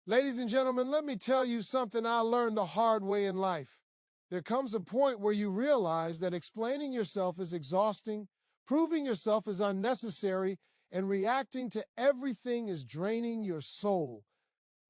Ladies and gentlemen, let me tell you something I learned the hard way in life. There comes a point where you realize that explaining yourself is exhausting, proving yourself is unnecessary, and reacting to everything is draining your soul.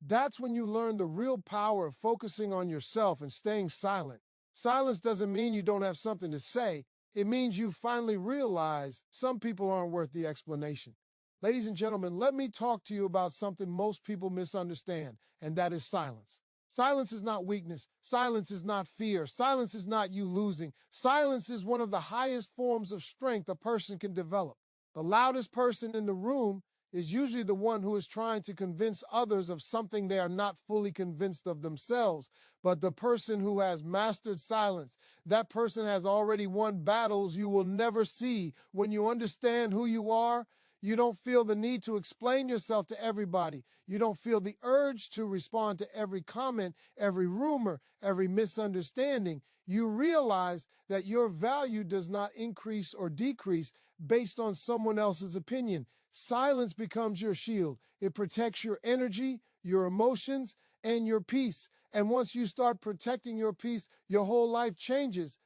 That's when you learn the real power of focusing on yourself and staying silent. Silence doesn't mean you don't have something to say. It means you finally realize some people aren't worth the explanation. Ladies and gentlemen, let me talk to you about something most people misunderstand, and that is silence. Silence is not weakness. Silence is not fear. Silence is not you losing. Silence is one of the highest forms of strength a person can develop. The loudest person in the room is usually the one who is trying to convince others of something they are not fully convinced of themselves. But the person who has mastered silence, that person has already won battles you will never see. When you understand who you are, you don't feel the need to explain yourself to everybody. You don't feel the urge to respond to every comment, every rumor, every misunderstanding. You realize that your value does not increase or decrease based on someone else's opinion. Silence becomes your shield. It protects your energy, your emotions, and your peace. And once you start protecting your peace, your whole life changes.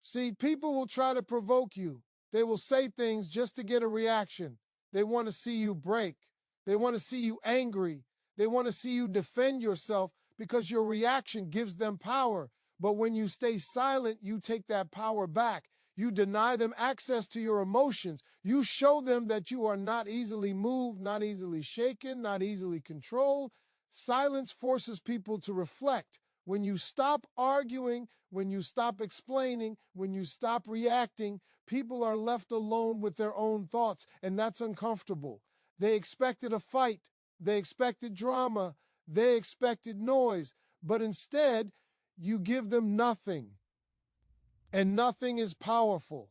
See, people will try to provoke you. They will say things just to get a reaction. They want to see you break. They want to see you angry. They want to see you defend yourself because your reaction gives them power. But when you stay silent, you take that power back. You deny them access to your emotions. You show them that you are not easily moved, not easily shaken, not easily controlled. Silence forces people to reflect. When you stop arguing, when you stop explaining, when you stop reacting, people are left alone with their own thoughts, and that's uncomfortable. They expected a fight. They expected drama. They expected noise. But instead, you give them nothing. And nothing is powerful.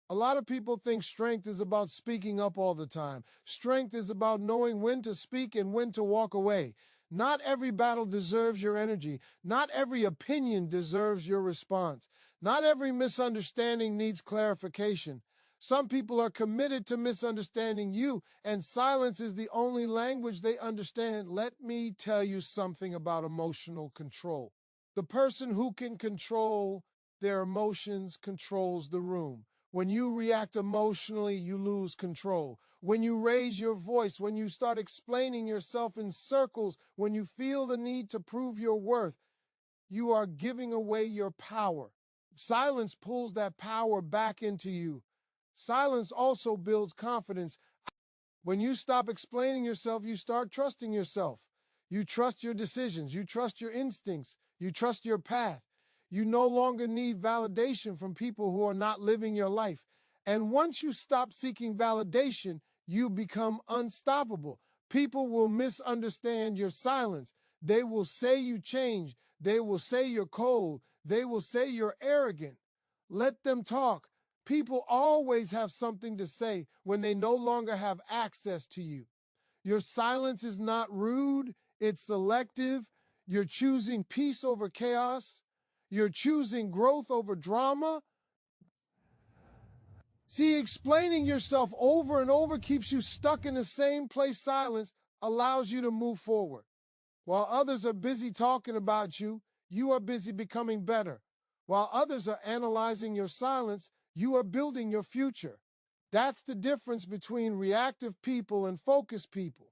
A lot of people think strength is about speaking up all the time. Strength is about knowing when to speak and when to walk away. Not every battle deserves your energy. Not every opinion deserves your response. Not every misunderstanding needs clarification. Some people are committed to misunderstanding you, and silence is the only language they understand. Let me tell you something about emotional control. The person who can control their emotions controls the room. When you react emotionally, you lose control. When you raise your voice, when you start explaining yourself in circles, when you feel the need to prove your worth, you are giving away your power. Silence pulls that power back into you. Silence also builds confidence. When you stop explaining yourself, you start trusting yourself. You trust your decisions. You trust your instincts. You trust your path. You no longer need validation from people who are not living your life. And once you stop seeking validation, you become unstoppable. People will misunderstand your silence. They will say you changed. They will say you're cold. They will say you're arrogant. Let them talk. People always have something to say when they no longer have access to you. Your silence is not rude, it's selective. You're choosing peace over chaos. You're choosing growth over drama. See, explaining yourself over and over keeps you stuck in the same place. Silence allows you to move forward. While others are busy talking about you, you are busy becoming better. While others are analyzing your silence, you are building your future. That's the difference between reactive people and focused people.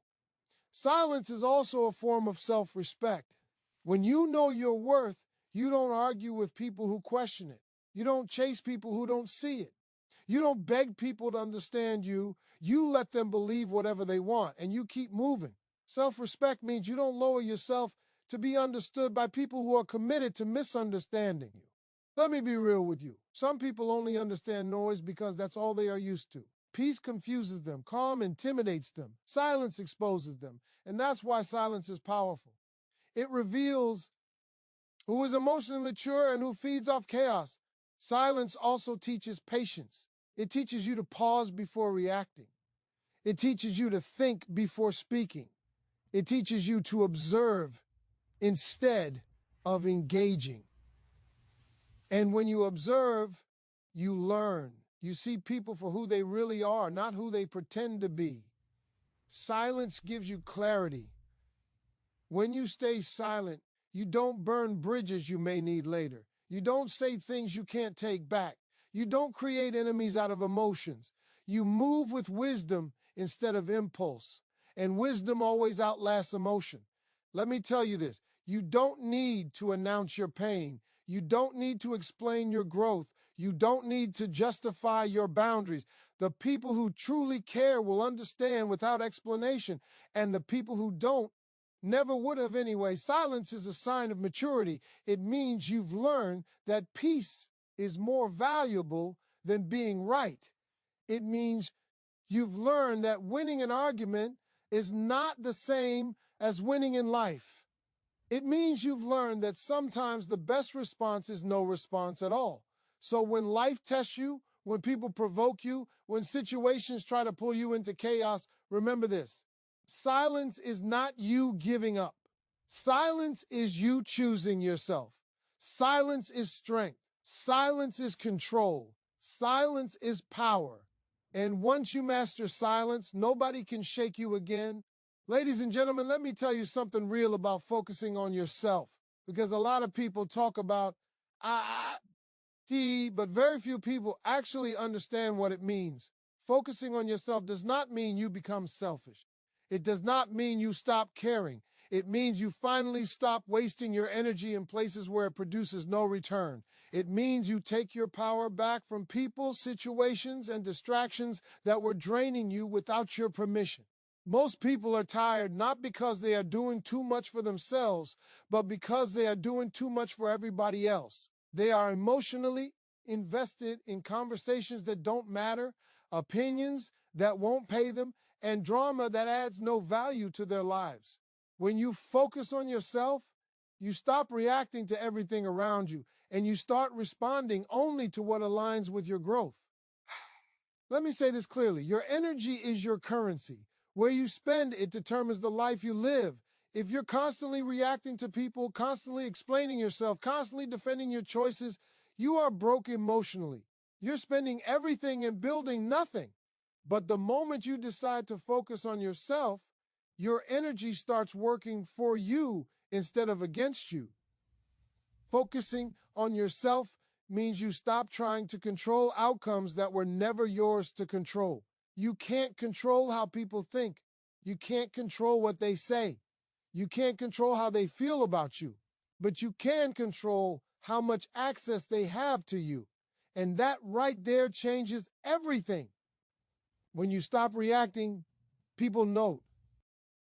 Silence is also a form of self-respect. When you know your worth, you don't argue with people who question it. You don't chase people who don't see it. You don't beg people to understand you. You let them believe whatever they want, and you keep moving. Self-respect means you don't lower yourself to be understood by people who are committed to misunderstanding you. Let me be real with you. Some people only understand noise because that's all they are used to. Peace confuses them. Calm intimidates them. Silence exposes them. And that's why silence is powerful. It reveals who is emotionally mature and who feeds off chaos. Silence also teaches patience. It teaches you to pause before reacting. It teaches you to think before speaking. It teaches you to observe instead of engaging. And when you observe, you learn. You see people for who they really are, not who they pretend to be. Silence gives you clarity. When you stay silent, you don't burn bridges you may need later. You don't say things you can't take back. You don't create enemies out of emotions. You move with wisdom instead of impulse. And wisdom always outlasts emotion. Let me tell you this. You don't need to announce your pain. You don't need to explain your growth. You don't need to justify your boundaries. The people who truly care will understand without explanation, and the people who don't never would have anyway. Silence is a sign of maturity. It means you've learned that peace is more valuable than being right. It means you've learned that winning an argument is not the same as winning in life. It means you've learned that sometimes the best response is no response at all. So when life tests you, when people provoke you, when situations try to pull you into chaos, remember this. Silence is not you giving up. Silence is you choosing yourself. Silence is strength. Silence is control. Silence is power. And once you master silence, nobody can shake you again. Ladies and gentlemen, let me tell you something real about focusing on yourself. Because a lot of people talk about but very few people actually understand what it means. Focusing on yourself does not mean you become selfish. It does not mean you stop caring. It means you finally stop wasting your energy in places where it produces no return. It means you take your power back from people, situations, and distractions that were draining you without your permission. Most people are tired not because they are doing too much for themselves, but because they are doing too much for everybody else. They are emotionally invested in conversations that don't matter, opinions that won't pay them, and drama that adds no value to their lives. When you focus on yourself, you stop reacting to everything around you, and you start responding only to what aligns with your growth. Let me say this clearly. Your energy is your currency. Where you spend it determines the life you live. If you're constantly reacting to people, constantly explaining yourself, constantly defending your choices, you are broke emotionally. You're spending everything and building nothing. But the moment you decide to focus on yourself, your energy starts working for you instead of against you. Focusing on yourself means you stop trying to control outcomes that were never yours to control. You can't control how people think. You can't control what they say. You can't control how they feel about you. But you can control how much access they have to you. And that right there changes everything. When you stop reacting, people note.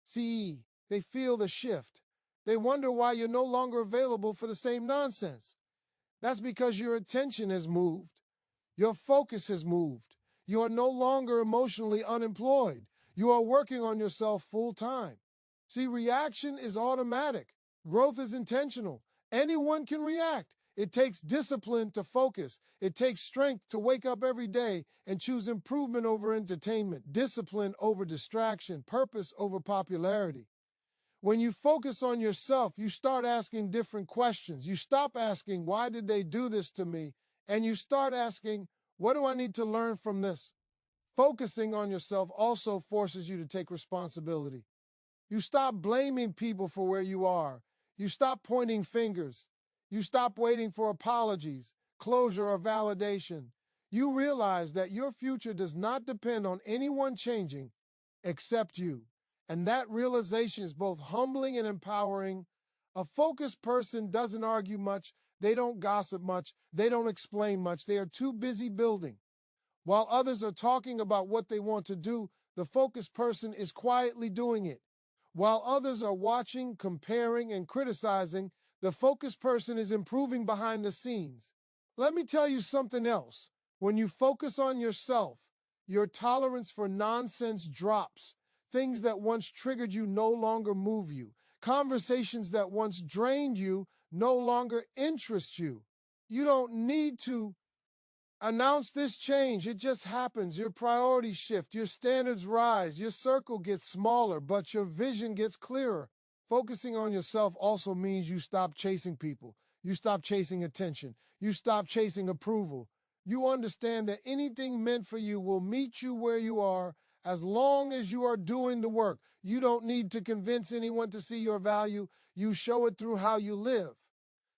See, they feel the shift. They wonder why you're no longer available for the same nonsense. That's because your attention has moved. Your focus has moved. You are no longer emotionally unemployed. You are working on yourself full time. See, reaction is automatic. Growth is intentional. Anyone can react. It takes discipline to focus. It takes strength to wake up every day and choose improvement over entertainment, discipline over distraction, purpose over popularity. When you focus on yourself, you start asking different questions. You stop asking, why did they do this to me? And you start asking, what do I need to learn from this? Focusing on yourself also forces you to take responsibility. You stop blaming people for where you are. You stop pointing fingers. You stop waiting for apologies, closure, or validation. You realize that your future does not depend on anyone changing except you. And that realization is both humbling and empowering. A focused person doesn't argue much. They don't gossip much. They don't explain much. They are too busy building. While others are talking about what they want to do, the focused person is quietly doing it. While others are watching, comparing, and criticizing, the focused person is improving behind the scenes. Let me tell you something else. When you focus on yourself, your tolerance for nonsense drops. Things that once triggered you no longer move you. Conversations that once drained you no longer interest you. You don't need to announce this change. It just happens. Your priorities shift, your standards rise, your circle gets smaller, but your vision gets clearer. Focusing on yourself also means you stop chasing people. You stop chasing attention. You stop chasing approval. You understand that anything meant for you will meet you where you are, As long as you are doing the work, you don't need to convince anyone to see your value. You show it through how you live.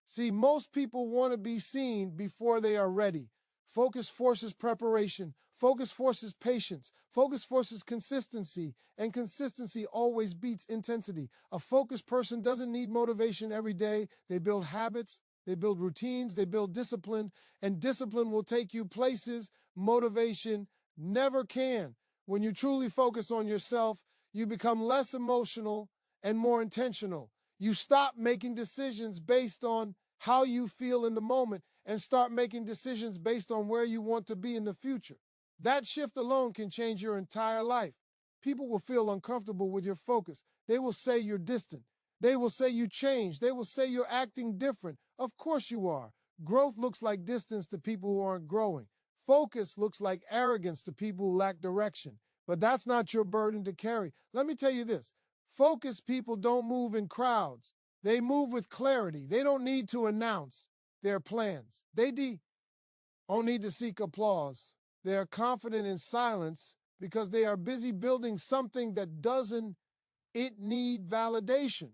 See, most people want to be seen before they are ready. Focus forces preparation. Focus forces patience. Focus forces consistency. And consistency always beats intensity. A focused person doesn't need motivation every day. They build habits, they build routines, they build discipline, and discipline will take you places motivation never can. When you truly focus on yourself, you become less emotional and more intentional. You stop making decisions based on how you feel in the moment and start making decisions based on where you want to be in the future. That shift alone can change your entire life. People will feel uncomfortable with your focus. They will say you're distant. They will say you changed. They will say you're acting different. Of course you are. Growth looks like distance to people who aren't growing. Focus looks like arrogance to people who lack direction. But that's not your burden to carry. Let me tell you this. Focused people don't move in crowds. They move with clarity. They don't need to announce their plans. Don't need to seek applause. They are confident in silence because they are busy building something that doesn't need validation.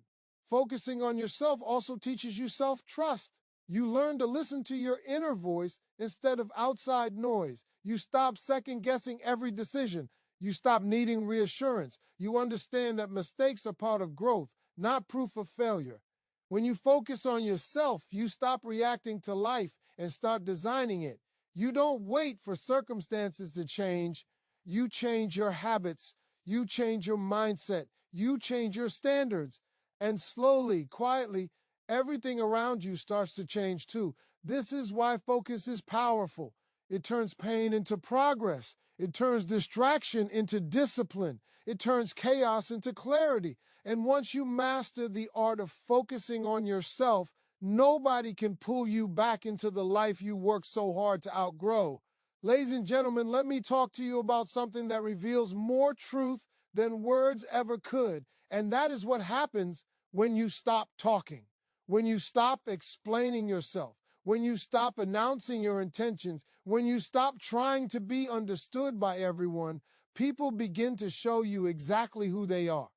Focusing on yourself also teaches you self-trust. You learn to listen to your inner voice instead of outside noise. You stop second-guessing every decision. You stop needing reassurance. You understand that mistakes are part of growth, not proof of failure. When you focus on yourself, you stop reacting to life and start designing it. You don't wait for circumstances to change. You change your habits. You change your mindset. You change your standards. And slowly, quietly, everything around you starts to change too. This is why focus is powerful. It turns pain into progress. It turns distraction into discipline. It turns chaos into clarity. And once you master the art of focusing on yourself, nobody can pull you back into the life you worked so hard to outgrow. Ladies and gentlemen, let me talk to you about something that reveals more truth than words ever could. And that is what happens when you stop talking, when you stop explaining yourself, when you stop announcing your intentions, when you stop trying to be understood by everyone. People begin to show you exactly who they are.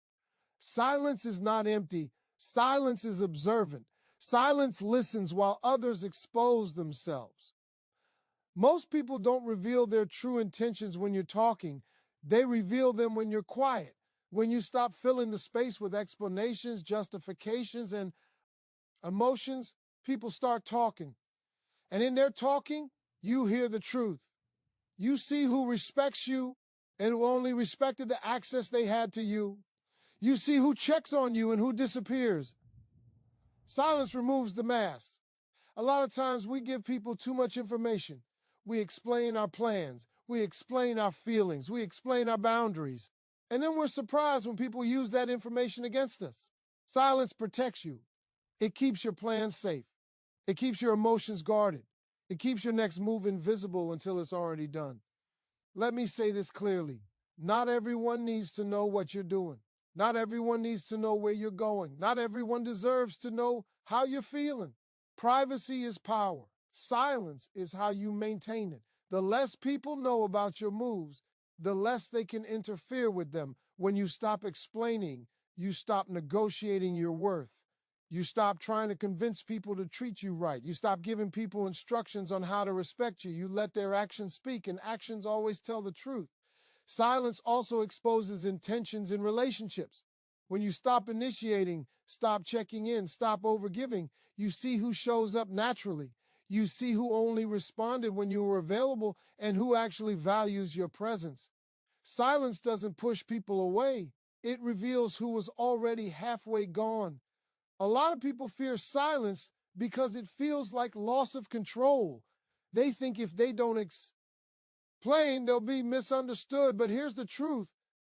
Silence is not empty. Silence is observant. Silence listens while others expose themselves. Most people don't reveal their true intentions when you're talking. They reveal them when you're quiet, when you stop filling the space with explanations, justifications, and emotions. People start talking. And in their talking, you hear the truth. You see who respects you and who only respected the access they had to you. You see who checks on you and who disappears. Silence removes the mask. A lot of times we give people too much information. We explain our plans. We explain our feelings. We explain our boundaries. And then we're surprised when people use that information against us. Silence protects you. It keeps your plans safe. It keeps your emotions guarded. It keeps your next move invisible until it's already done. Let me say this clearly. Not everyone needs to know what you're doing. Not everyone needs to know where you're going. Not everyone deserves to know how you're feeling. Privacy is power. Silence is how you maintain it. The less people know about your moves, the less they can interfere with them. When you stop explaining, you stop negotiating your worth. You stop trying to convince people to treat you right. You stop giving people instructions on how to respect you. You let their actions speak, and actions always tell the truth. Silence also exposes intentions in relationships. When you stop initiating, stop checking in, stop overgiving, you see who shows up naturally. You see who only responded when you were available and who actually values your presence. Silence doesn't push people away. It reveals who was already halfway gone. A lot of people fear silence because it feels like loss of control. They think if they don't explain, they'll be misunderstood. But here's the truth.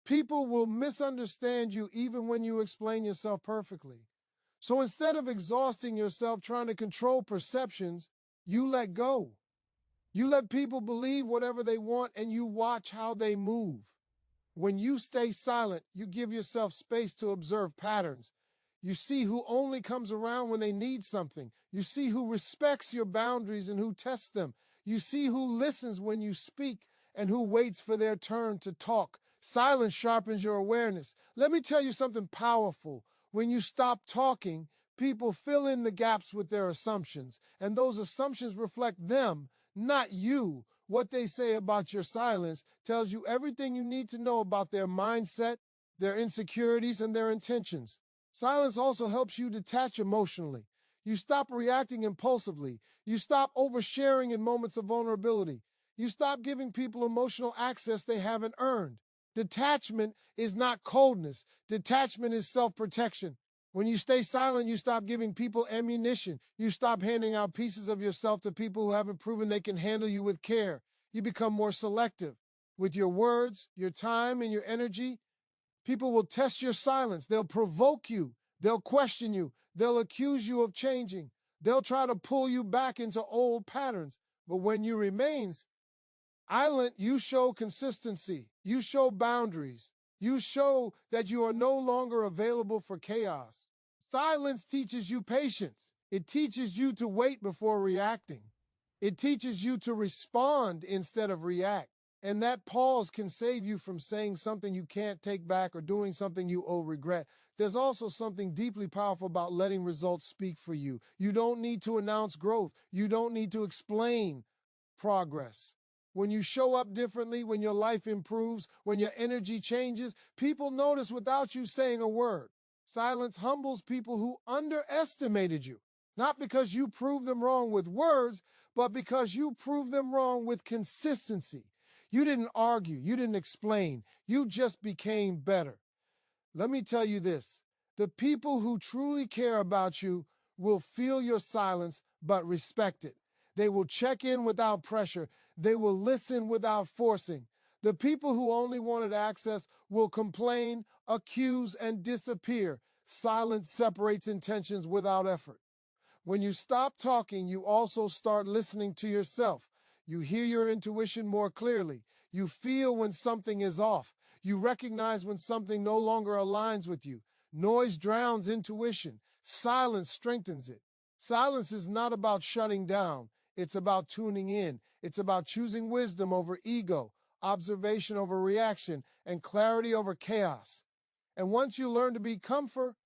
People will misunderstand you even when you explain yourself perfectly. So instead of exhausting yourself trying to control perceptions, you let go. You let people believe whatever they want and you watch how they move. When you stay silent, you give yourself space to observe patterns. You see who only comes around when they need something. You see who respects your boundaries and who tests them. You see who listens when you speak and who waits for their turn to talk. Silence sharpens your awareness. Let me tell you something powerful. When you stop talking, people fill in the gaps with their assumptions, and those assumptions reflect them, not you. What they say about your silence tells you everything you need to know about their mindset, their insecurities, and their intentions. Silence also helps you detach emotionally. You stop reacting impulsively. You stop oversharing in moments of vulnerability. You stop giving people emotional access they haven't earned. Detachment is not coldness. Detachment is self-protection. When you stay silent, you stop giving people ammunition. You stop handing out pieces of yourself to people who haven't proven they can handle you with care. You become more selective. With your words, your time, and your energy, people will test your silence. They'll provoke you. They'll question you. They'll accuse you of changing. They'll try to pull you back into old patterns. But when you remain silent, you show consistency. You show boundaries. You show that you are no longer available for chaos. Silence teaches you patience. It teaches you to wait before reacting. It teaches you to respond instead of react. And that pause can save you from saying something you can't take back or doing something you owe regret. There's also something deeply powerful about letting results speak for you. You don't need to announce growth. You don't need to explain progress. When you show up differently, when your life improves, when your energy changes, people notice without you saying a word. Silence humbles people who underestimated you, not because you proved them wrong with words, but because you proved them wrong with consistency. You didn't argue, you didn't explain, you just became better. Let me tell you this, the people who truly care about you will feel your silence but respect it. They will check in without pressure. They will listen without forcing. The people who only wanted access will complain, accuse, and disappear. Silence separates intentions without effort. When you stop talking, you also start listening to yourself. You hear your intuition more clearly. You feel when something is off. You recognize when something no longer aligns with you. Noise drowns intuition. Silence strengthens it. Silence is not about shutting down. It's about tuning in. It's about choosing wisdom over ego, observation over reaction, and clarity over chaos. And once you learn to be comfortable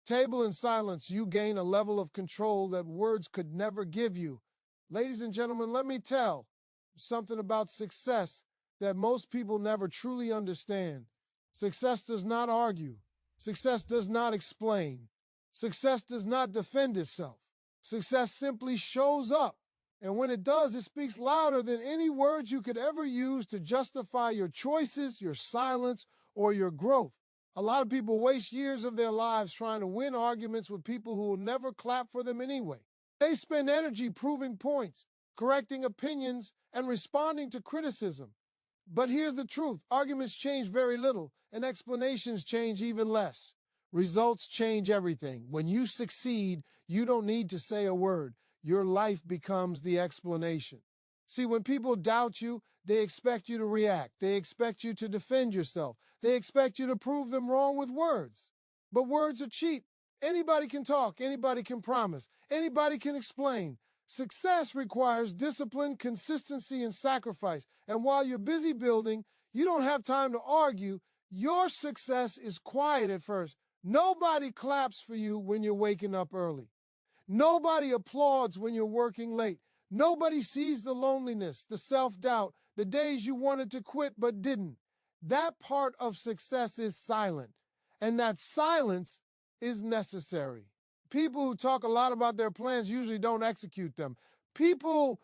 in silence, you gain a level of control that words could never give you. Ladies and gentlemen, let me tell something about success that most people never truly understand. Success does not argue. Success does not explain. Success does not defend itself. Success simply shows up. And when it does, it speaks louder than any words you could ever use to justify your choices, your silence, or your growth. A lot of people waste years of their lives trying to win arguments with people who will never clap for them anyway. They spend energy proving points, correcting opinions, and responding to criticism. But here's the truth. Arguments change very little, and explanations change even less. Results change everything. When you succeed, you don't need to say a word. Your life becomes the explanation. See, when people doubt you, they expect you to react. They expect you to defend yourself. They expect you to prove them wrong with words. But words are cheap. Anybody can talk. Anybody can promise. Anybody can explain. Success requires discipline, consistency, and sacrifice. And while you're busy building, you don't have time to argue. Your success is quiet at first. Nobody claps for you when you're waking up early. Nobody applauds when you're working late. Nobody sees the loneliness, the self-doubt, the days you wanted to quit but didn't. That part of success is silent, and that silence is necessary. People who talk a lot about their plans usually don't execute them. People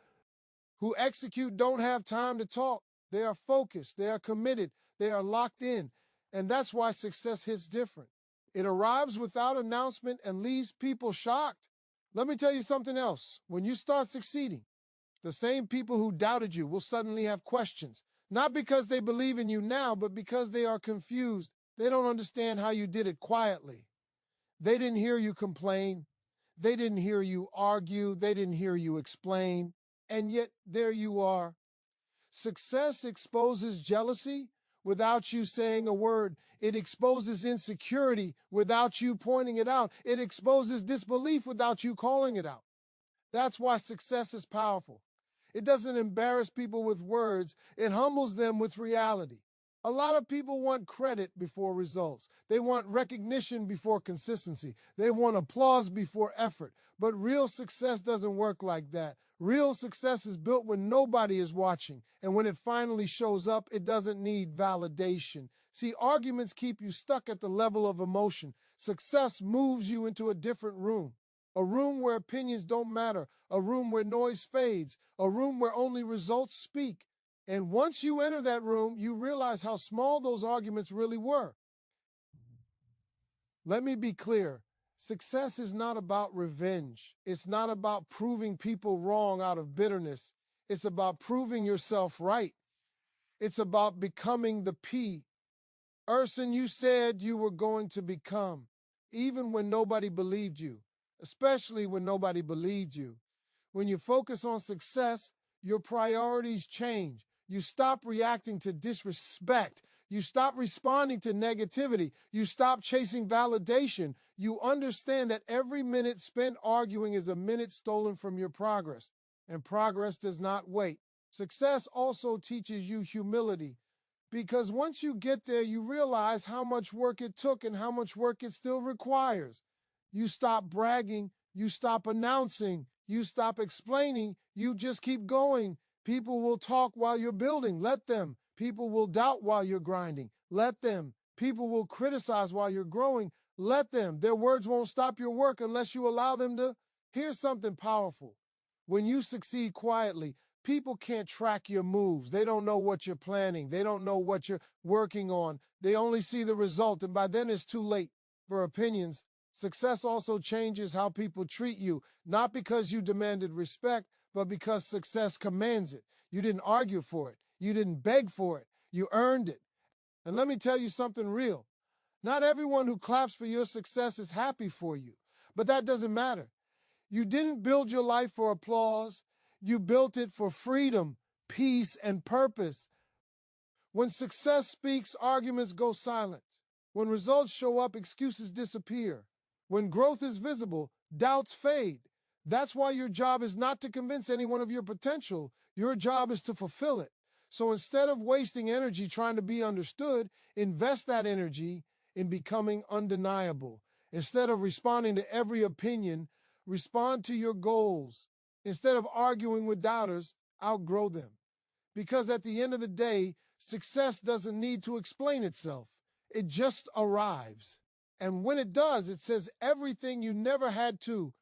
who execute don't have time to talk. They are focused, they are committed, they are locked in, and that's why success hits different. It arrives without announcement and leaves people shocked. Let me tell you something else. When you start succeeding, the same people who doubted you will suddenly have questions, not because they believe in you now, but because they are confused. They don't understand how you did it quietly. They didn't hear you complain. They didn't hear you argue. They didn't hear you explain. And yet there you are. Success exposes jealousy without you saying a word. It exposes insecurity without you pointing it out. It exposes disbelief without you calling it out. That's why success is powerful. It doesn't embarrass people with words. It humbles them with reality. A lot of people want credit before results. They want recognition before consistency. They want applause before effort. But real success doesn't work like that. Real success is built when nobody is watching. And when it finally shows up, it doesn't need validation. See, arguments keep you stuck at the level of emotion. Success moves you into a different room. A room where opinions don't matter. A room where noise fades. A room where only results speak. And once you enter that room, you realize how small those arguments really were. Let me be clear. Success is not about revenge. It's not about proving people wrong out of bitterness. It's about proving yourself right. It's about becoming the P. Urson, you said you were going to become, even when nobody believed you, especially when nobody believed you. When you focus on success, your priorities change. You stop reacting to disrespect. You stop responding to negativity. You stop chasing validation. You understand that every minute spent arguing is a minute stolen from your progress, and progress does not wait. Success also teaches you humility, because once you get there, you realize how much work it took and how much work it still requires. You stop bragging. You stop announcing. You stop explaining. You just keep going. People will talk while you're building. Let them. People will doubt while you're grinding. Let them. People will criticize while you're growing. Let them. Their words won't stop your work unless you allow them to. Here's something powerful. When you succeed quietly, people can't track your moves. They don't know what you're planning. They don't know what you're working on. They only see the result, and by then it's too late for opinions. Success also changes how people treat you, not because you demanded respect, but because success commands it. You didn't argue for it. You didn't beg for it. You earned it. And let me tell you something real. Not everyone who claps for your success is happy for you, but that doesn't matter. You didn't build your life for applause. You built it for freedom, peace, and purpose. When success speaks, arguments go silent. When results show up, excuses disappear. When growth is visible, doubts fade. That's why your job is not to convince anyone of your potential. Your job is to fulfill it. So instead of wasting energy trying to be understood, invest that energy in becoming undeniable. Instead of responding to every opinion, respond to your goals. Instead of arguing with doubters, outgrow them. Because at the end of the day, success doesn't need to explain itself. It just arrives. And when it does, it says everything you never had to